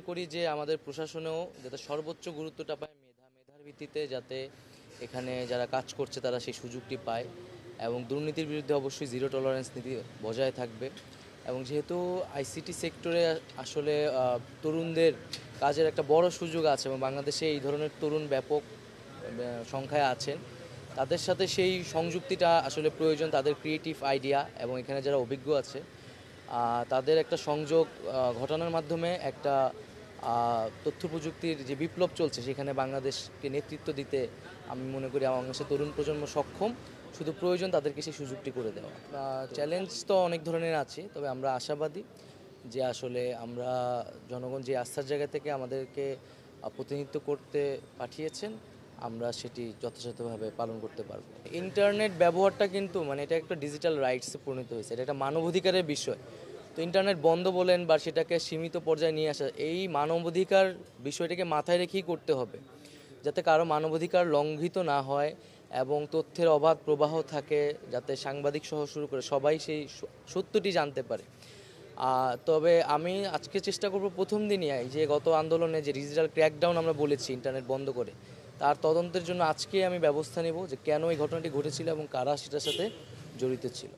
করি যে আমাদের প্রশাসনেও যাতে সর্বোচ্চ গুরুত্বটা পায়, মেধার ভিত্তিতে যাতে এখানে যারা কাজ করছে তারা সেই সুযোগটি পায়, এবং দুর্নীতির বিরুদ্ধে অবশ্যই জিরো টলারেন্স নীতি বজায় থাকবে। এবং যেহেতু আইসিটি সেক্টরে আসলে তরুণদের কাজের একটা বড় সুযোগ আছে এবং বাংলাদেশে এই ধরনের তরুণ ব্যাপক সংখ্যায় আছেন, তাদের সাথে সেই সংযুক্তিটা আসলে প্রয়োজন। তাদের ক্রিয়েটিভ আইডিয়া এবং এখানে যারা অভিজ্ঞ আছে তাদের একটা সংযোগ ঘটানোর মাধ্যমে একটা তথ্য প্রযুক্তির যে বিপ্লব চলছে সেখানে বাংলাদেশকে নেতৃত্ব দিতে আমি মনে করি বাংলাদেশের তরুণ প্রজন্ম সক্ষম। শুধু প্রয়োজন তাদেরকে সেই সুযোগটি করে দেওয়া। চ্যালেঞ্জ তো অনেক ধরনের আছে, তবে আমরা আশাবাদী যে আসলে আমরা জনগণ যে আস্থার জায়গা থেকে আমাদেরকে প্রতিনিধিত্ব করতে পাঠিয়েছেন আমরা সেটি যথাযথভাবে পালন করতে পারব। ইন্টারনেট ব্যবহারটা কিন্তু এটা একটা ডিজিটাল রাইটসে পরিণত হয়েছে, এটা একটা মানবাধিকারের বিষয়। তো ইন্টারনেট বন্ধ বলেন বা সেটাকে সীমিত পর্যায়ে নিয়ে আসা, এই মানবাধিকার বিষয়টাকে মাথায় রেখেই করতে হবে, যাতে কারো মানবাধিকার লঙ্ঘিত না হয় এবং তথ্যের অবাধ প্রবাহ থাকে, যাতে সাংবাদিক সহ শুরু করে সবাই সেই সত্যটি জানতে পারে। তবে আমি আজকে চেষ্টা করব প্রথম দিনই যে গত আন্দোলনে যে ডিজিটাল ক্র্যাকডাউন আমরা বলেছি ইন্টারনেট বন্ধ করে, তার তদন্তের জন্য আজকে আমি ব্যবস্থা নেব যে কেন এই ঘটনাটি ঘটেছিল এবং কারা সেটার সাথে জড়িত ছিল।